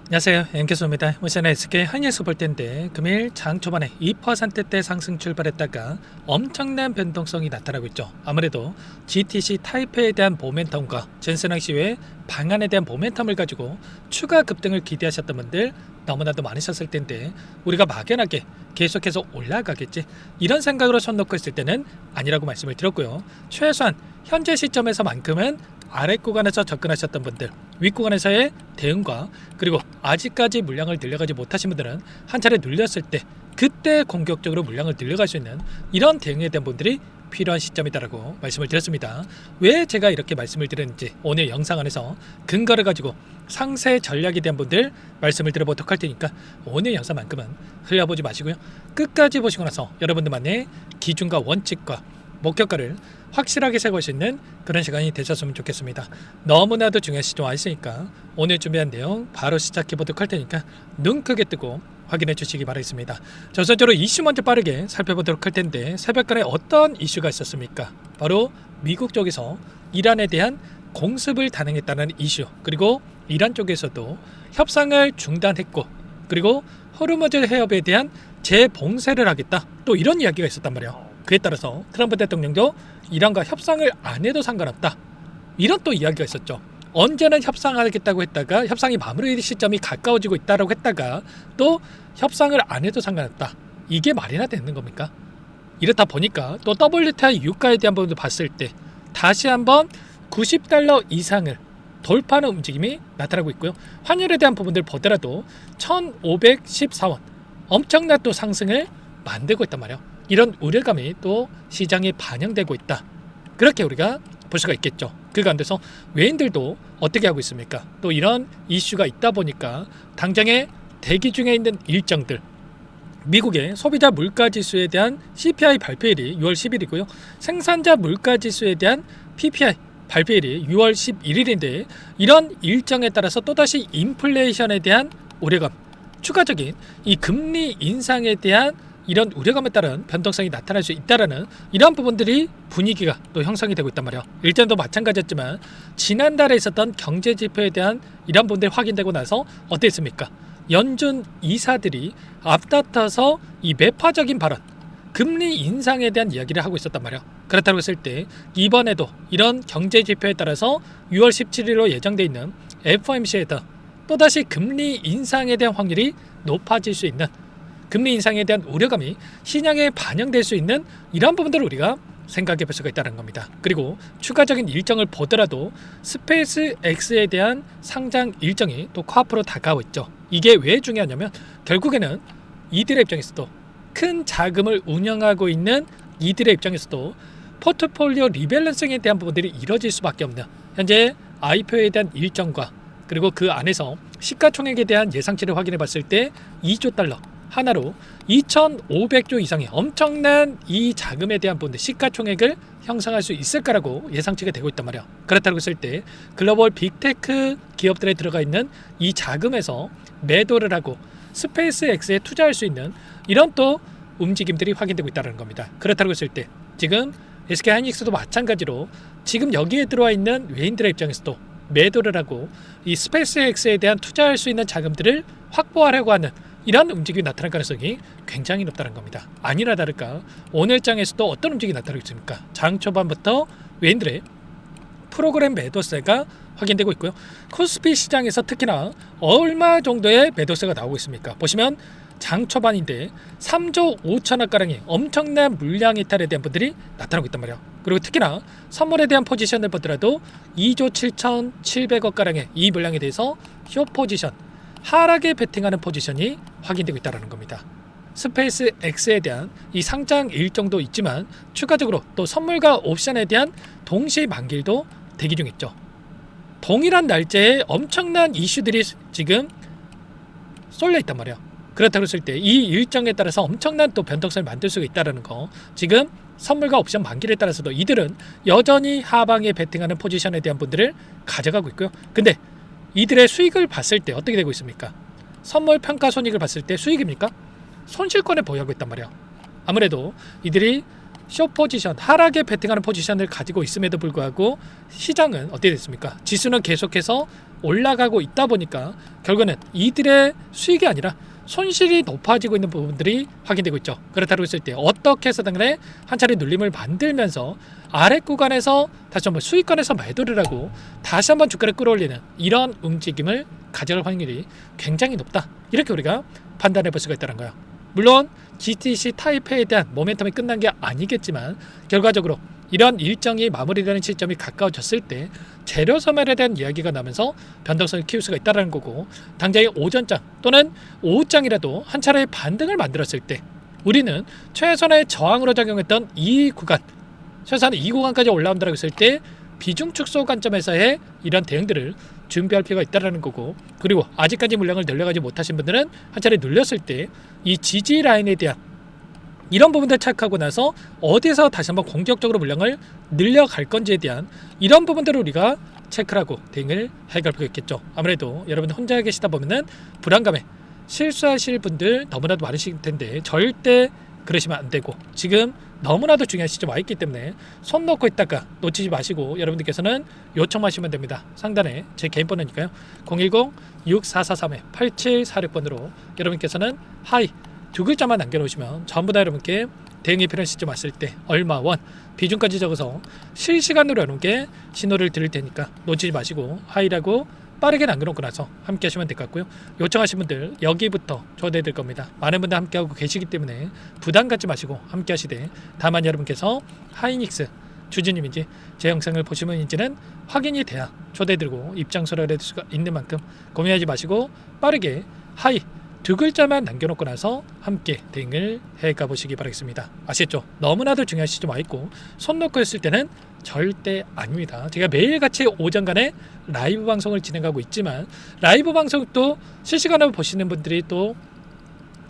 안녕하세요, 연기소입니다. 오늘 SK 한일에서 볼 텐데 금일 장 초반에 2%대 상승 출발했다가 엄청난 변동성이 나타나고 있죠. 아무래도 GTC 타이페이에 대한 모멘텀과 젠슨항 시외 방안에 대한 모멘텀을 가지고 추가 급등을 기대하셨던 분들 너무나도 많으셨을 텐데, 우리가 막연하게 계속해서 올라가겠지 이런 생각으로 손 놓고 있을 때는 아니라고 말씀을 드렸고요. 최소한 현재 시점에서만큼은 아래 구간에서 접근하셨던 분들, 윗 구간에서의 대응과, 그리고 아직까지 물량을 늘려가지 못하신 분들은 한 차례 눌렸을 때 그때 공격적으로 물량을 늘려갈 수 있는 이런 대응에 대한 분들이 필요한 시점이다라고 말씀을 드렸습니다. 왜 제가 이렇게 말씀을 드렸는지 오늘 영상 안에서 근거를 가지고 상세 전략에 대한 분들 말씀을 드려보도록 할 테니까 오늘 영상만큼은 흘려보지 마시고요, 끝까지 보시고 나서 여러분들만의 기준과 원칙과 목표가를 확실하게 세울 수 있는 그런 시간이 되셨으면 좋겠습니다. 너무나도 중요한 시점 와 있으니까 오늘 준비한 내용 바로 시작해 보도록 할 테니까 눈 크게 뜨고 확인해 주시기 바라겠습니다. 자, 우선적으로 이슈 먼저 빠르게 살펴보도록 할 텐데, 새벽간에 어떤 이슈가 있었습니까? 바로 미국 쪽에서 이란에 대한 공습을 단행했다는 이슈, 그리고 이란 쪽에서도 협상을 중단했고, 그리고 호르무즈 해협에 대한 재봉쇄를 하겠다, 또 이런 이야기가 있었단 말이에요. 그에 따라서 트럼프 대통령도 이란과 협상을 안 해도 상관없다, 이런 또 이야기가 있었죠. 언제는 협상하겠다고 했다가 협상이 마무리 시점이 가까워지고 있다고 했다가 또 협상을 안 해도 상관없다. 이게 말이나 되는 겁니까? 이렇다 보니까 또 WTI 유가에 대한 부분도 봤을 때 다시 한번 $90 이상을 돌파하는 움직임이 나타나고 있고요. 환율에 대한 부분들 보더라도 1514원 엄청난 또 상승을 만들고 있단 말이에요. 이런 우려감이 또 시장에 반영되고 있다, 그렇게 우리가 볼 수가 있겠죠. 그 가운데서 외인들도 어떻게 하고 있습니까? 또 이런 이슈가 있다 보니까 당장에 대기 중에 있는 일정들, 미국의 소비자 물가지수에 대한 CPI 발표일이 6월 10일이고요. 생산자 물가지수에 대한 PPI 발표일이 6월 11일인데 이런 일정에 따라서 또다시 인플레이션에 대한 우려감, 추가적인 이 금리 인상에 대한 이런 우려감에 따른 변동성이 나타날 수 있다라는 이러한 부분들이 분위기가 또 형성이 되고 있단 말이에요. 일단도 마찬가지였지만 지난달에 있었던 경제 지표에 대한 이러한 부분들이 확인되고 나서 어땠습니까? 연준 이사들이 앞다퉈서 이 매파적인 발언, 금리 인상에 대한 이야기를 하고 있었단 말이에요. 그렇다고 했을 때 이번에도 이런 경제 지표에 따라서 6월 17일로 예정돼 있는 FOMC에서 또다시 금리 인상에 대한 확률이 높아질 수 있는, 금리 인상에 대한 우려감이 시장에 반영될 수 있는 이러한 부분들을 우리가 생각해 볼 수가 있다는 겁니다. 그리고 추가적인 일정을 보더라도 스페이스 X에 대한 상장 일정이 또 코앞으로 다가오고 있죠. 이게 왜 중요하냐면 결국에는 이들의 입장에서도, 큰 자금을 운영하고 있는 이들의 입장에서도 포트폴리오 리밸런싱에 대한 부분들이 이뤄질 수밖에 없는, 현재 IPO에 대한 일정과 그리고 그 안에서 시가총액에 대한 예상치를 확인해 봤을 때 2조 달러 하나로 2,500조 이상의 엄청난 이 자금에 대한 부분들, 시가총액을 형성할 수 있을까라고 예상치가 되고 있단 말이야. 그렇다고 했을 때 글로벌 빅테크 기업들에 들어가 있는 이 자금에서 매도를 하고 스페이스 X에 투자할 수 있는 이런 또 움직임들이 확인되고 있다는 겁니다. 그렇다고 했을 때 지금 SK 하이닉스도 마찬가지로 지금 여기에 들어와 있는 외인들의 입장에서도 매도를 하고 이 스페이스 X에 대한 투자할 수 있는 자금들을 확보하려고 하는 이런 움직임이 나타날 가능성이 굉장히 높다는 겁니다. 아니나 다를까 오늘 장에서도 어떤 움직임이 나타나고 있습니까? 장 초반부터 외인들의 프로그램 매도세가 확인되고 있고요. 코스피 시장에서 특히나 얼마 정도의 매도세가 나오고 있습니까? 보시면 장 초반인데 3조 5천억가량의 엄청난 물량 이탈에 대한 분들이 나타나고 있단 말이에요. 그리고 특히나 선물에 대한 포지션을 보더라도 2조 7,700억가량의 이 물량에 대해서 쇼 포지션, 하락에 베팅하는 포지션이 확인되고 있다는 겁니다. 스페이스 X에 대한 이 상장 일정도 있지만 추가적으로 또 선물과 옵션에 대한 동시 만기일도 대기 중 있죠. 동일한 날짜에 엄청난 이슈들이 지금 쏠려 있단 말이에요. 그렇다고 했을 때 이 일정에 따라서 엄청난 또 변동성을 만들 수가 있다는 거, 지금 선물과 옵션 만기를 따라서도 이들은 여전히 하방에 베팅하는 포지션에 대한 분들을 가져가고 있고요. 근데 이들의 수익을 봤을 때 어떻게 되고 있습니까? 선물 평가 손익을 봤을 때 수익입니까? 손실권에 보유하고 있단 말이에요. 아무래도 이들이 숏 포지션, 하락에 베팅하는 포지션을 가지고 있음에도 불구하고 시장은 어떻게 됐습니까? 지수는 계속해서 올라가고 있다 보니까 결국은 이들의 수익이 아니라 손실이 높아지고 있는 부분들이 확인되고 있죠. 그렇다고 했을 때 어떻게 해서든 간에 한 차례 눌림을 만들면서 아래 구간에서 다시 한번 수익권에서 매도를 하고 다시 한번 주가를 끌어올리는 이런 움직임을 가져갈 확률이 굉장히 높다. 이렇게 우리가 판단해 볼 수가 있다는 거예요. 물론 GTC 타이페이에 대한 모멘텀이 끝난 게 아니겠지만 결과적으로 이런 일정이 마무리되는 시점이 가까워졌을 때 재료 소멸에 대한 이야기가 나면서 변동성을 키울 수가 있다는 거고, 당장의 오전장 또는 오후장이라도 한 차례의 반등을 만들었을 때 우리는 최선의 저항으로 작용했던 이 구간, 최소한 이 구간까지 올라온다고 했을 때 비중 축소 관점에서의 이런 대응들을 준비할 필요가 있다는 거고, 그리고 아직까지 물량을 늘려가지 못하신 분들은 한 차례 눌렸을 때 이 지지 라인에 대한 이런 부분들 체크하고 나서 어디서 다시 한번 공격적으로 물량을 늘려갈 건지에 대한 이런 부분들을 우리가 체크를 하고 대응을 해갈 필요가 있겠죠. 아무래도 여러분들 혼자 계시다 보면은 불안감에 실수하실 분들 너무나도 많으실 텐데 절대 그러시면 안 되고, 지금 너무나도 중요한 시점 와 있기 때문에 손 놓고 있다가 놓치지 마시고 여러분들께서는 요청하시면 됩니다. 상단에 제 개인 번호니까요. 010-6443-8746번으로 여러분께서는 하이 두 글자만 남겨놓으시면 전부 다 여러분께 대응이 필요한 시점 왔을 때 얼마 원 비중까지 적어서 실시간으로 여러분께 신호를 드릴 테니까 놓치지 마시고 하이라고 빠르게 남겨놓고 나서 함께 하시면 될 것 같고요. 요청하신 분들 여기부터 초대해 드릴 겁니다. 많은 분들 함께 하고 계시기 때문에 부담 갖지 마시고 함께 하시되, 다만 여러분께서 하이닉스 주주님인지 제 영상을 보시면인지는 확인이 돼야 초대해 드리고 입장소를 해드릴 수가 있는 만큼 고민하지 마시고 빠르게 하이 두 글자만 남겨놓고 나서 함께 대응을 해가 보시기 바라겠습니다. 아시겠죠? 너무나도 중요한 시점 와 있고 손 놓고 했을 때는 절대 아닙니다. 제가 매일같이 오전간에 라이브 방송을 진행하고 있지만 라이브 방송도 실시간으로 보시는 분들이 또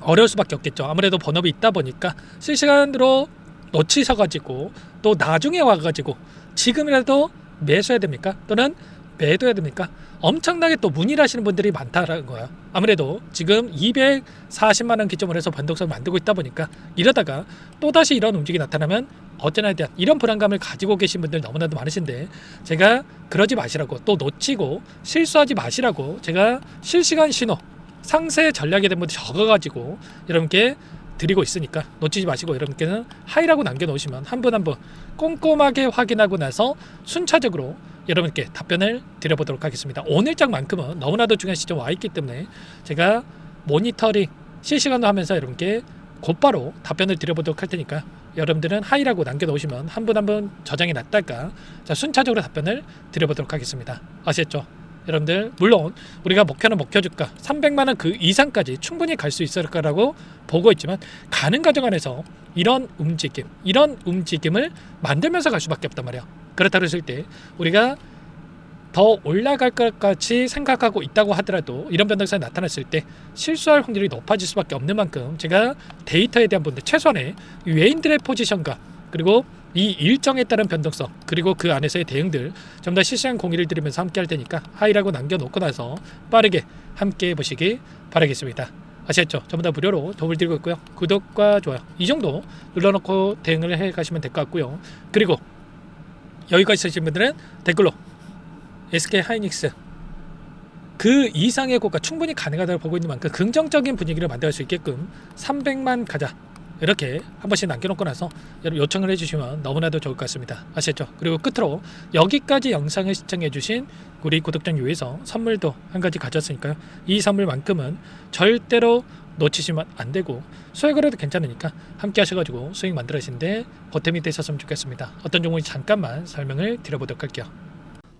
어려울 수밖에 없겠죠. 아무래도 번업이 있다 보니까 실시간으로 놓치셔가지고 또 나중에 와가지고 지금이라도 매수해야 됩니까? 또는 매도해야 됩니까? 엄청나게 또 문의를 하시는 분들이 많다는 거예요. 아무래도 지금 240만원 기점으로 해서 변동성을 만들고 있다 보니까 이러다가 또다시 이런 움직임이 나타나면 어쩌나에 대한 이런 불안감을 가지고 계신 분들 너무나도 많으신데, 제가 그러지 마시라고, 또 놓치고 실수하지 마시라고 제가 실시간 신호 상세 전략에 대한 분들 적어가지고 여러분께 드리고 있으니까 놓치지 마시고 여러분께는 하이라고 남겨놓으시면 한 분 한 분 꼼꼼하게 확인하고 나서 순차적으로 여러분께 답변을 드려보도록 하겠습니다. 오늘장만큼은 너무나도 중요한 시점 와 있기 때문에 제가 모니터링 실시간으로 하면서 여러분께 곧바로 답변을 드려보도록 할 테니까 여러분들은 하이라고 남겨놓으시면 한 분 한 분 저장해 놨다가 자 순차적으로 답변을 드려보도록 하겠습니다. 아시겠죠? 여러분들 물론 우리가 목표는 목표 주가 300만원 그 이상까지 충분히 갈 수 있을 거라고 보고 있지만 가는 과정 안에서 이런 움직임을 만들면서 갈 수밖에 없단 말이야. 그렇다고 했을 때 우리가 더 올라갈 것 같이 생각하고 있다고 하더라도 이런 변동성이 나타났을 때 실수할 확률이 높아질 수밖에 없는 만큼 제가 데이터에 대한 부분들 최소한의 외인들의 포지션과 그리고 이 일정에 따른 변동성 그리고 그 안에서의 대응들 좀 더 실시간 공유를 드리면서 함께 할 테니까 하이라고 남겨놓고 나서 빠르게 함께 해보시기 바라겠습니다. 아시겠죠? 전부 다 무료로 도움을 드리고 있고요. 구독과 좋아요 이 정도 눌러놓고 대응을 해 가시면 될 것 같고요. 그리고 여기까지 있으신 분들은 댓글로 SK 하이닉스 그 이상의 고가 충분히 가능하다고 보고 있는 만큼 긍정적인 분위기를 만들 수 있게끔 300만 가자 이렇게 한 번씩 남겨놓고 나서 여러분 요청을 해주시면 너무나도 좋을 것 같습니다. 아시겠죠? 그리고 끝으로 여기까지 영상을 시청해주신 우리 구독자님 위해서 선물도 한 가지 가졌으니까요. 이 선물만큼은 절대로 놓치시면 안 되고 수익을 해도 괜찮으니까 함께 하셔가지고 수익 만들어지는데 보탬이 되셨으면 좋겠습니다. 어떤 종목인지 잠깐만 설명을 드려보도록 할게요.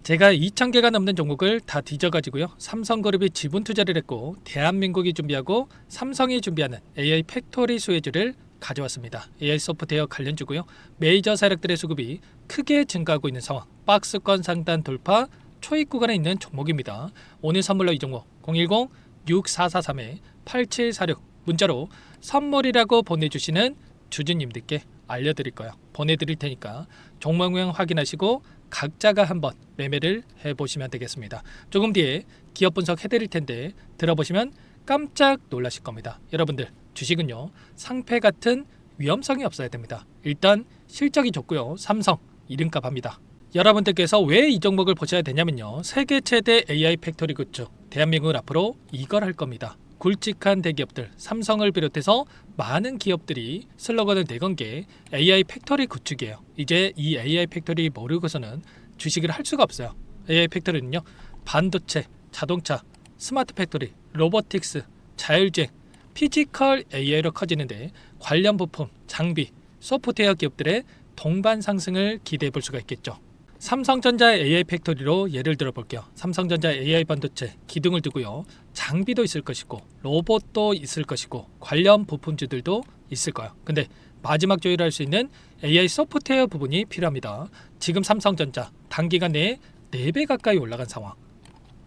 제가 2,000개가 넘는 종목을 다 뒤져가지고요. 삼성그룹이 지분 투자를 했고 대한민국이 준비하고 삼성이 준비하는 AI 팩토리 수혜주를 가져왔습니다. AI 소프트웨어 관련주고요. 메이저 세력들의 수급이 크게 증가하고 있는 상황, 박스권 상단 돌파 초입 구간에 있는 종목입니다. 오늘 선물로 이 종목 010-6443-8746 문자로 선물이라고 보내주시는 주주님들께 알려드릴 거예요. 보내드릴 테니까 종목명 확인하시고 각자가 한번 매매를 해보시면 되겠습니다. 조금 뒤에 기업 분석 해드릴 텐데 들어보시면 깜짝 놀라실 겁니다. 여러분들 주식은요 상패 같은 위험성이 없어야 됩니다. 일단 실적이 좋고요. 삼성 이름값 합니다. 여러분들께서 왜 이 종목을 보셔야 되냐면요. 세계 최대 AI 팩토리 구축, 대한민국은 앞으로 이걸 할 겁니다. 굵직한 대기업들, 삼성을 비롯해서 많은 기업들이 슬로건을 내건 게 AI 팩토리 구축이에요. 이제 이 AI 팩토리 모르고서는 주식을 할 수가 없어요. AI 팩토리는요, 반도체, 자동차, 스마트 팩토리, 로보틱스, 자율주행, 피지컬 AI로 커지는데 관련 부품, 장비, 소프트웨어 기업들의 동반 상승을 기대해 볼 수가 있겠죠. 삼성전자 AI 팩토리로 예를 들어 볼게요. 삼성전자 AI 반도체 기둥을 두고요. 장비도 있을 것이고 로봇도 있을 것이고 관련 부품주들도 있을 거예요. 근데 마지막 조율을 할 수 있는 AI 소프트웨어 부분이 필요합니다. 지금 삼성전자 단기간 내에 4배 가까이 올라간 상황.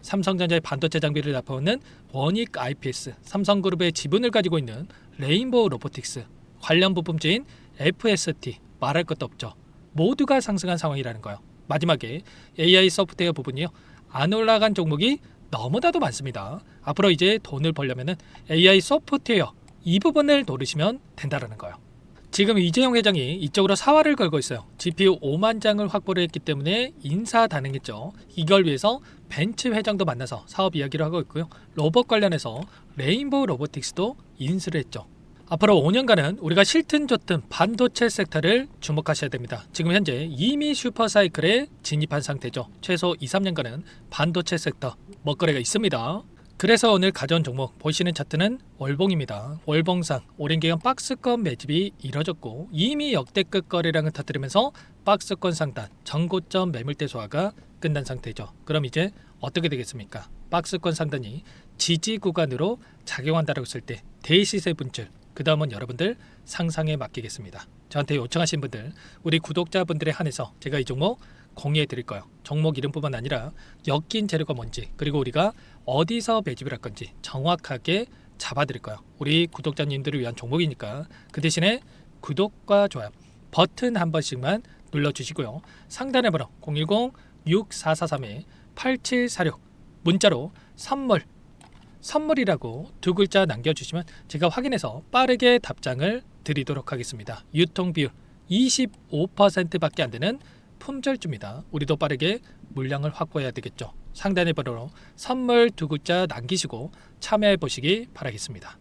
삼성전자의 반도체 장비를 납품하는 원익 IPS, 삼성그룹의 지분을 가지고 있는 레인보우 로보틱스, 관련 부품주인 FST 말할 것도 없죠. 모두가 상승한 상황이라는 거예요. 마지막에 AI 소프트웨어 부분이요. 안 올라간 종목이 너무나도 많습니다. 앞으로 이제 돈을 벌려면 AI 소프트웨어 이 부분을 노리시면 된다는 거예요. 지금 이재용 회장이 이쪽으로 사활을 걸고 있어요. GPU 5만 장을 확보를 했기 때문에 인사단행했죠. 이걸 위해서 벤츠 회장도 만나서 사업 이야기를 하고 있고요. 로봇 관련해서 레인보우 로보틱스도 인수를 했죠. 앞으로 5년간은 우리가 싫든 좋든 반도체 섹터를 주목하셔야 됩니다. 지금 현재 이미 슈퍼사이클에 진입한 상태죠. 최소 2, 3년간은 반도체 섹터 먹거리가 있습니다. 그래서 오늘 가져온 종목 보시는 차트는 월봉입니다. 월봉상 오랜 기간 박스권 매집이 이뤄졌고 이미 역대급 거래량을 터뜨리면서 박스권 상단 전고점 매물대 소화가 끝난 상태죠. 그럼 이제 어떻게 되겠습니까? 박스권 상단이 지지 구간으로 작용한다고 했을 때 대시세 분출, 그 다음은 여러분들 상상에 맡기겠습니다. 저한테 요청하신 분들, 우리 구독자분들에 한해서 제가 이 종목 공유해 드릴 거예요. 종목 이름뿐만 아니라 엮인 재료가 뭔지, 그리고 우리가 어디서 매집을 할 건지 정확하게 잡아 드릴 거예요. 우리 구독자님들을 위한 종목이니까 그 대신에 구독과 좋아요 버튼 한 번씩만 눌러주시고요. 상단의 번호 010-6443-8746 문자로 선물이라고 2글자 남겨주시면 제가 확인해서 빠르게 답장을 드리도록 하겠습니다. 유통비율 25%밖에 안 되는 품절주입니다. 우리도 빠르게 물량을 확보해야 되겠죠. 상단의 번호로 선물 2글자 남기시고 참여해 보시기 바라겠습니다.